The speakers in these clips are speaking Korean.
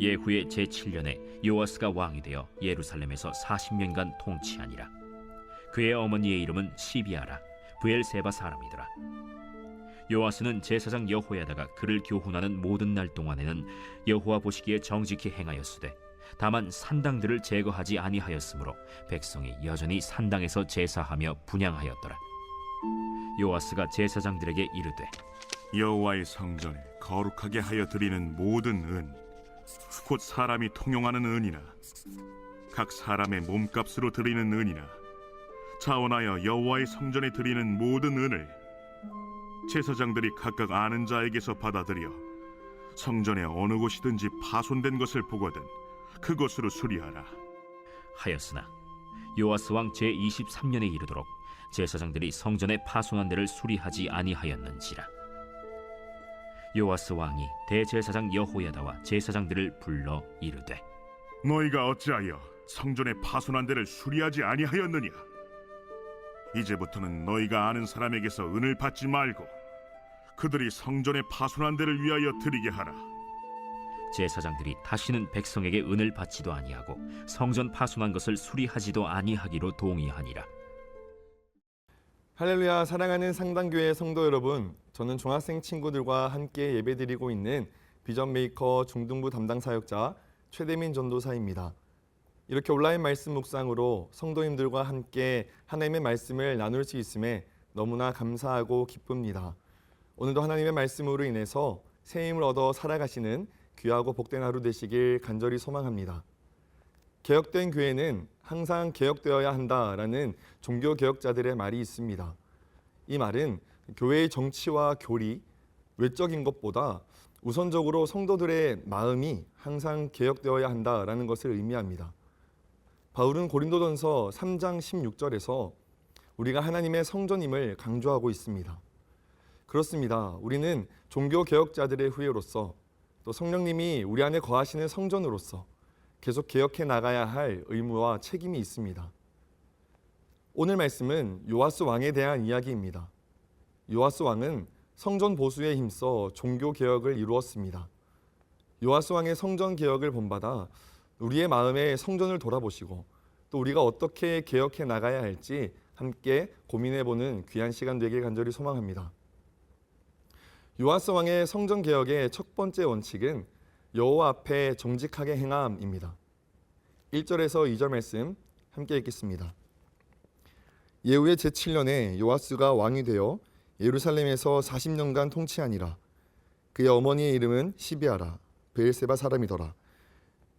예후의 제7년에 요아스가 왕이 되어 예루살렘에서 40년간 통치하니라. 그의 어머니의 이름은 시비아라, 브엘세바 사람이더라. 요아스는 제사장 여호야다가 그를 교훈하는 모든 날 동안에는 여호와 보시기에 정직히 행하였으되 다만 산당들을 제거하지 아니하였으므로 백성이 여전히 산당에서 제사하며 분향하였더라. 요아스가 제사장들에게 이르되 여호와의 성전에 거룩하게 하여 드리는 모든 은, 곧 사람이 통용하는 은이나 각 사람의 몸값으로 드리는 은이나 자원하여 여호와의 성전에 드리는 모든 은을 제사장들이 각각 아는 자에게서 받아들여 성전의 어느 곳이든지 파손된 것을 보거든 그것으로 수리하라 하였으나 요아스 왕 제23년에 이르도록 제사장들이 성전의 파손한 데를 수리하지 아니하였는지라. 요아스 왕이 대제사장 여호야다와 제사장들을 불러 이르되 너희가 어찌하여 성전의 파손한 데를 수리하지 아니하였느냐? 이제부터는 너희가 아는 사람에게서 은을 받지 말고 그들이 성전의 파손한 데를 위하여 드리게 하라. 제사장들이 다시는 백성에게 은을 받지도 아니하고 성전 파손한 것을 수리하지도 아니하기로 동의하니라. 할렐루야. 사랑하는 상당교회 성도 여러분, 저는 중학생 친구들과 함께 예배드리고 있는 비전메이커 중등부 담당 사역자 최대민 전도사입니다. 이렇게 온라인 말씀 묵상으로 성도님들과 함께 하나님의 말씀을 나눌 수 있음에 너무나 감사하고 기쁩니다. 오늘도 하나님의 말씀으로 인해서 새 힘을 얻어 살아가시는 귀하고 복된 하루 되시길 간절히 소망합니다. 개혁된 교회는 항상 개혁되어야 한다라는 종교개혁자들의 말이 있습니다. 이 말은 교회의 정치와 교리, 외적인 것보다 우선적으로 성도들의 마음이 항상 개혁되어야 한다라는 것을 의미합니다. 바울은 고린도전서 3장 16절에서 우리가 하나님의 성전임을 강조하고 있습니다. 그렇습니다. 우리는 종교개혁자들의 후예로서 또 성령님이 우리 안에 거하시는 성전으로서 계속 개혁해 나가야 할 의무와 책임이 있습니다. 오늘 말씀은 요아스 왕에 대한 이야기입니다. 요아스 왕은 성전 보수에 힘써 종교 개혁을 이루었습니다. 요아스 왕의 성전 개혁을 본받아 우리의 마음에 성전을 돌아보시고 또 우리가 어떻게 개혁해 나가야 할지 함께 고민해보는 귀한 시간 되길 간절히 소망합니다. 요아스 왕의 성전 개혁의 첫 번째 원칙은 여호와 앞에 정직하게 행함입니다. 1절에서 2절 말씀 함께 읽겠습니다. 예후의 제7년에 요아스가 왕이 되어 예루살렘에서 40년간 통치하니라. 그의 어머니의 이름은 시비아라, 브엘세바 사람이더라.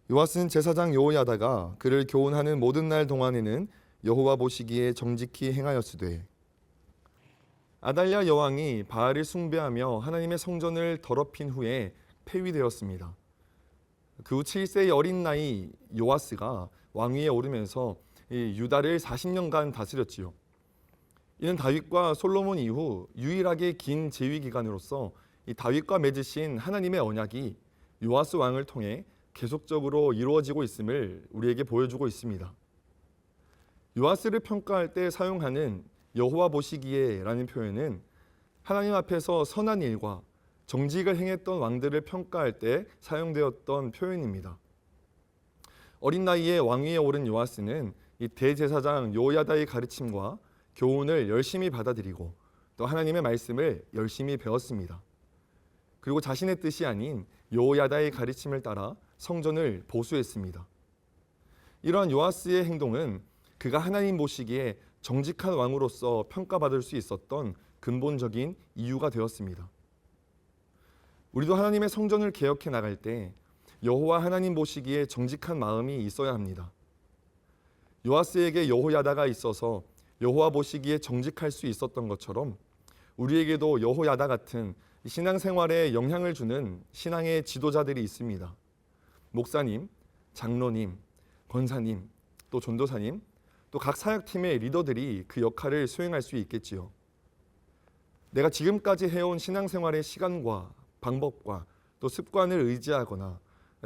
요아스는 제사장 여호야다가 그를 교훈하는 모든 날 동안에는 여호와 보시기에 정직히 행하였으되 아달랴 여왕이 바알을 숭배하며 하나님의 성전을 더럽힌 후에 폐위되었습니다. 그 후 7세의 어린 나이 요아스가 왕위에 오르면서 유다를 40년간 다스렸지요. 이는 다윗과 솔로몬 이후 유일하게 긴 재위 기간으로서 이 다윗과 맺으신 하나님의 언약이 요아스 왕을 통해 계속적으로 이루어지고 있음을 우리에게 보여주고 있습니다. 요아스를 평가할 때 사용하는 여호와 보시기에라는 표현은 하나님 앞에서 선한 일과 정직을 행했던 왕들을 평가할 때 사용되었던 표현입니다. 어린 나이에 왕위에 오른 요아스는 이 대제사장 여호야다의 가르침과 교훈을 열심히 받아들이고 또 하나님의 말씀을 열심히 배웠습니다. 그리고 자신의 뜻이 아닌 여호야다의 가르침을 따라 성전을 보수했습니다. 이러한 요아스의 행동은 그가 하나님 보시기에 정직한 왕으로서 평가받을 수 있었던 근본적인 이유가 되었습니다. 우리도 하나님의 성전을 개혁해 나갈 때 여호와 하나님 보시기에 정직한 마음이 있어야 합니다. 요아스에게 여호야다가 있어서 여호와 보시기에 정직할 수 있었던 것처럼 우리에게도 여호야다 같은 신앙생활에 영향을 주는 신앙의 지도자들이 있습니다. 목사님, 장로님, 권사님, 또 전도사님, 또 각 사역팀의 리더들이 그 역할을 수행할 수 있겠지요. 내가 지금까지 해온 신앙생활의 시간과 방법과 또 습관을 의지하거나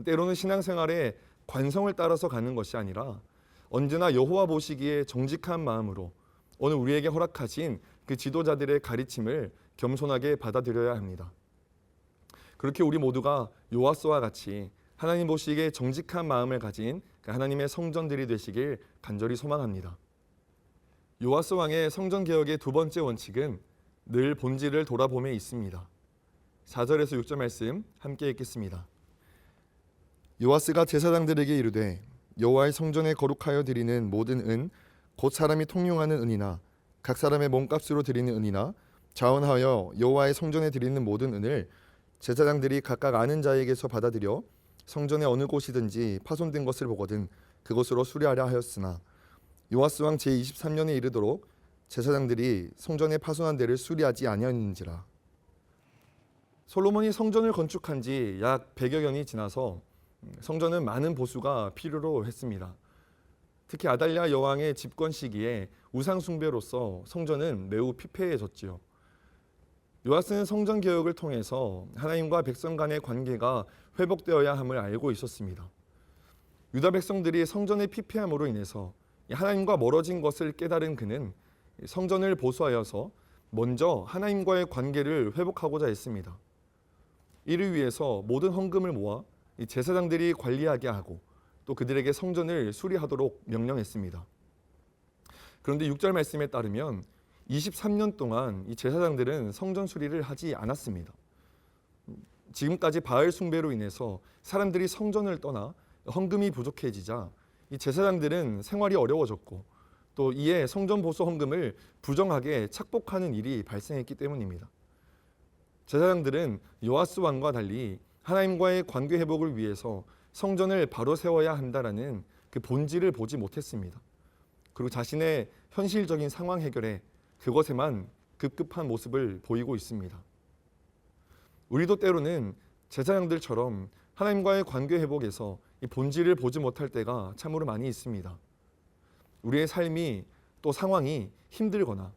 때로는 신앙생활의 관성을 따라서 가는 것이 아니라 언제나 여호와 보시기에 정직한 마음으로 오늘 우리에게 허락하신 그 지도자들의 가르침을 겸손하게 받아들여야 합니다. 그렇게 우리 모두가 요아스와 같이 하나님 보시기에 정직한 마음을 가진 하나님의 성전들이 되시길 간절히 소망합니다. 요아스 왕의 성전 개혁의 두 번째 원칙은 늘 본질을 돌아봄에 있습니다. 4절에서 6절 말씀 함께 읽겠습니다. 요아스가 제사장들에게 이르되 여호와의 성전에 거룩하여 드리는 모든 은 곧 사람이 통용하는 은이나 각 사람의 몸값으로 드리는 은이나 자원하여 여호와의 성전에 드리는 모든 은을 제사장들이 각각 아는 자에게서 받아들여 성전의 어느 곳이든지 파손된 것을 보거든 그곳으로 수리하려 하였으나 요아스 왕 제23년에 이르도록 제사장들이 성전의 파손한 데를 수리하지 아니하였는지라. 솔로몬이 성전을 건축한 지 약 100여 년이 지나서 성전은 많은 보수가 필요로 했습니다. 특히 아달랴 여왕의 집권 시기에 우상 숭배로서 성전은 매우 피폐해졌지요. 요아스는 성전 개혁을 통해서 하나님과 백성 간의 관계가 회복되어야 함을 알고 있었습니다. 유다 백성들이 성전의 피폐함으로 인해서 하나님과 멀어진 것을 깨달은 그는 성전을 보수하여서 먼저 하나님과의 관계를 회복하고자 했습니다. 이를 위해서 모든 헌금을 모아 제사장들이 관리하게 하고 또 그들에게 성전을 수리하도록 명령했습니다. 그런데 6절 말씀에 따르면 23년 동안 이 제사장들은 성전 수리를 하지 않았습니다. 지금까지 바알 숭배로 인해서 사람들이 성전을 떠나 헌금이 부족해지자 이 제사장들은 생활이 어려워졌고 또 이에 성전 보수 헌금을 부정하게 착복하는 일이 발생했기 때문입니다. 제사장들은 요아스 왕과 달리 하나님과의 관계 회복을 위해서 성전을 바로 세워야 한다라는 그 본질을 보지 못했습니다. 그리고 자신의 현실적인 상황 해결에 그것에만 급급한 모습을 보이고 있습니다. 우리도 때로는 제사장들처럼 하나님과의 관계 회복에서 이 본질을 보지 못할 때가 참으로 많이 있습니다. 우리의 삶이 또 상황이 힘들거나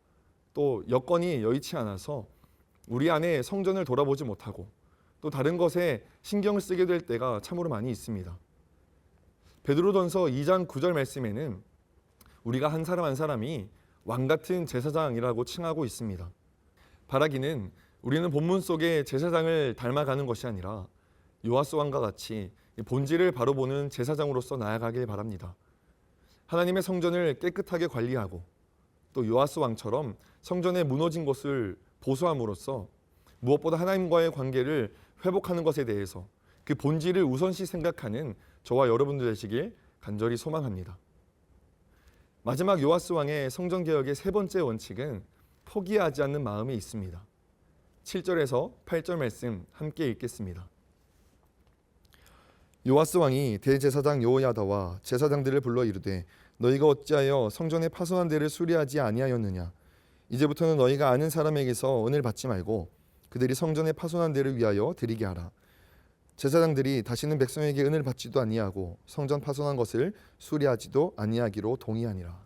또 여건이 여의치 않아서 우리 안에 성전을 돌아보지 못하고 또 다른 것에 신경을 쓰게 될 때가 참으로 많이 있습니다. 베드로전서 2장 9절 말씀에는 우리가 한 사람 한 사람이 왕 같은 제사장이라고 칭하고 있습니다. 바라기는 우리는 본문 속의 제사장을 닮아가는 것이 아니라 요아스 왕과 같이 본질을 바로 보는 제사장으로서 나아가길 바랍니다. 하나님의 성전을 깨끗하게 관리하고 또 요아스 왕처럼 성전에 무너진 것을 보수함으로써 무엇보다 하나님과의 관계를 회복하는 것에 대해서 그 본질을 우선시 생각하는 저와 여러분들 되시길 간절히 소망합니다. 마지막 요아스 왕의 성전 개혁의 세 번째 원칙은 포기하지 않는 마음이 있습니다. 7절에서 8절 말씀 함께 읽겠습니다. 요아스 왕이 대제사장 여호야다와 제사장들을 불러 이르되 너희가 어찌하여 성전의 파손한 데를 수리하지 아니하였느냐. 이제부터는 너희가 아는 사람에게서 은을 받지 말고 그들이 성전의 파손한 데를 위하여 드리게 하라. 제사장들이 다시는 백성에게 은을 받지도 아니하고 성전 파손한 것을 수리하지도 아니하기로 동의하니라.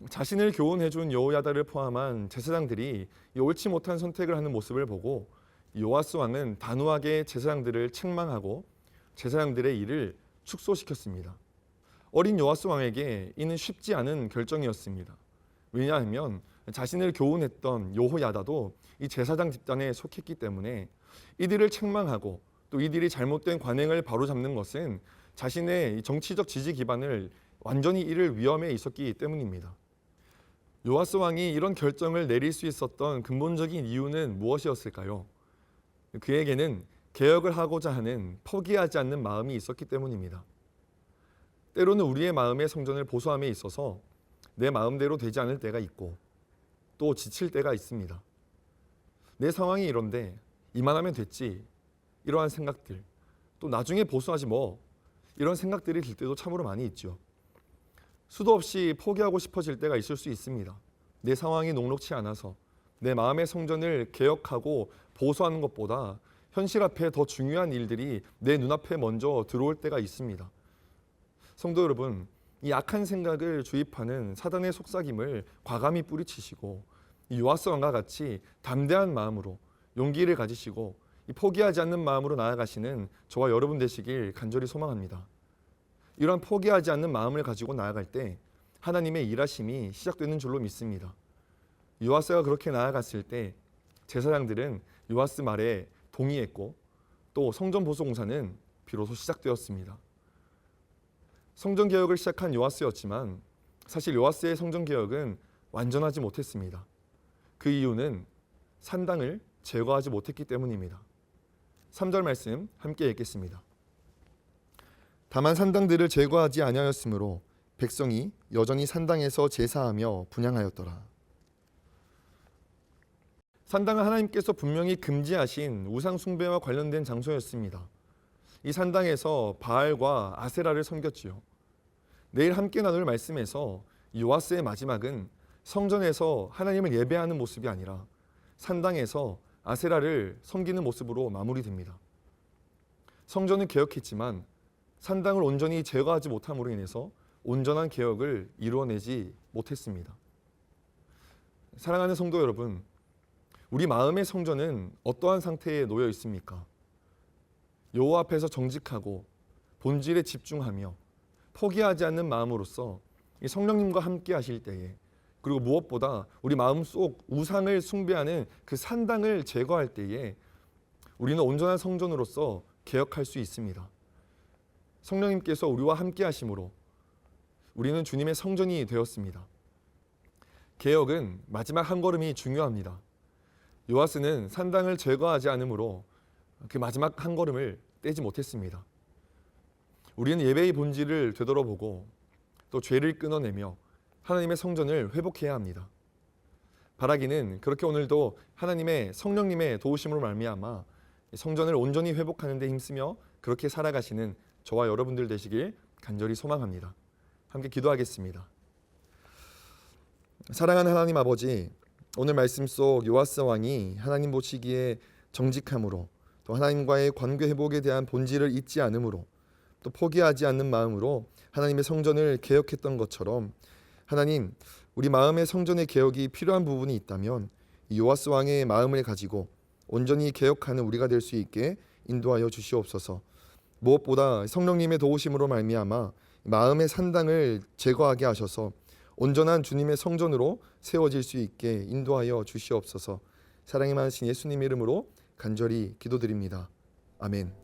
자신을 교훈해준 여호야다를 포함한 제사장들이 옳지 못한 선택을 하는 모습을 보고 요아스 왕은 단호하게 제사장들을 책망하고 제사장들의 일을 축소시켰습니다. 어린 요아스 왕에게 이는 쉽지 않은 결정이었습니다. 왜냐하면 자신을 교훈했던 여호야다도 이 제사장 집단에 속했기 때문에 이들을 책망하고 또 이들이 잘못된 관행을 바로잡는 것은 자신의 정치적 지지 기반을 완전히 잃을 위험에 있었기 때문입니다. 요아스 왕이 이런 결정을 내릴 수 있었던 근본적인 이유는 무엇이었을까요? 그에게는 개혁을 하고자 하는 포기하지 않는 마음이 있었기 때문입니다. 때로는 우리의 마음의 성전을 보수함에 있어서 내 마음대로 되지 않을 때가 있고 또 지칠 때가 있습니다. 내 상황이 이런데 이만하면 됐지 이러한 생각들, 또 나중에 보수하지 뭐 이런 생각들이 들 때도 참으로 많이 있죠. 수도 없이 포기하고 싶어질 때가 있을 수 있습니다. 내 상황이 녹록치 않아서 내 마음의 성전을 개혁하고 보수하는 것보다 현실 앞에 더 중요한 일들이 내 눈앞에 먼저 들어올 때가 있습니다. 성도 여러분, 이 악한 생각을 주입하는 사단의 속삭임을 과감히 뿌리치시고 이 요아스 왕과 같이 담대한 마음으로 용기를 가지시고 이 포기하지 않는 마음으로 나아가시는 저와 여러분 되시길 간절히 소망합니다. 이러한 포기하지 않는 마음을 가지고 나아갈 때 하나님의 일하심이 시작되는 줄로 믿습니다. 요아스가 그렇게 나아갔을 때 제사장들은 요아스 말에 동의했고 또 성전 보수 공사는 비로소 시작되었습니다. 성전 개혁을 시작한 요아스였지만 사실 요아스의 성전 개혁은 완전하지 못했습니다. 그 이유는 산당을 제거하지 못했기 때문입니다. 3절 말씀 함께 읽겠습니다. 다만 산당들을 제거하지 아니하였으므로 백성이 여전히 산당에서 제사하며 분향하였더라. 산당은 하나님께서 분명히 금지하신 우상 숭배와 관련된 장소였습니다. 이 산당에서 바알과 아세라를 섬겼지요. 내일 함께 나눌 말씀에서 요아스의 마지막은 성전에서 하나님을 예배하는 모습이 아니라 산당에서 아세라를 섬기는 모습으로 마무리됩니다. 성전은 개혁했지만 산당을 온전히 제거하지 못함으로 인해서 온전한 개혁을 이루어내지 못했습니다. 사랑하는 성도 여러분, 우리 마음의 성전은 어떠한 상태에 놓여 있습니까? 여호와 앞에서 정직하고 본질에 집중하며 포기하지 않는 마음으로서 이 성령님과 함께 하실 때에, 그리고 무엇보다 우리 마음속 우상을 숭배하는 그 산당을 제거할 때에 우리는 온전한 성전으로서 개혁할 수 있습니다. 성령님께서 우리와 함께 하심으로 우리는 주님의 성전이 되었습니다. 개혁은 마지막 한 걸음이 중요합니다. 요아스는 산당을 제거하지 않으므로 그 마지막 한 걸음을 떼지 못했습니다. 우리는 예배의 본질을 되돌아보고 또 죄를 끊어내며 하나님의 성전을 회복해야 합니다. 바라기는 그렇게 오늘도 하나님의 성령님의 도우심으로 말미암아 성전을 온전히 회복하는 데 힘쓰며 그렇게 살아가시는 저와 여러분들 되시길 간절히 소망합니다. 함께 기도하겠습니다. 사랑하는 하나님 아버지, 오늘 말씀 속 요아스 왕이 하나님 보시기에 정직함으로, 또 하나님과의 관계 회복에 대한 본질을 잊지 않음으로, 또 포기하지 않는 마음으로 하나님의 성전을 개혁했던 것처럼 하나님, 우리 마음의 성전의 개혁이 필요한 부분이 있다면 이 요아스 왕의 마음을 가지고 온전히 개혁하는 우리가 될 수 있게 인도하여 주시옵소서. 무엇보다 성령님의 도우심으로 말미암아 마음의 산당을 제거하게 하셔서 온전한 주님의 성전으로 세워질 수 있게 인도하여 주시옵소서. 사랑이 많으신 예수님 이름으로 간절히 기도드립니다. 아멘.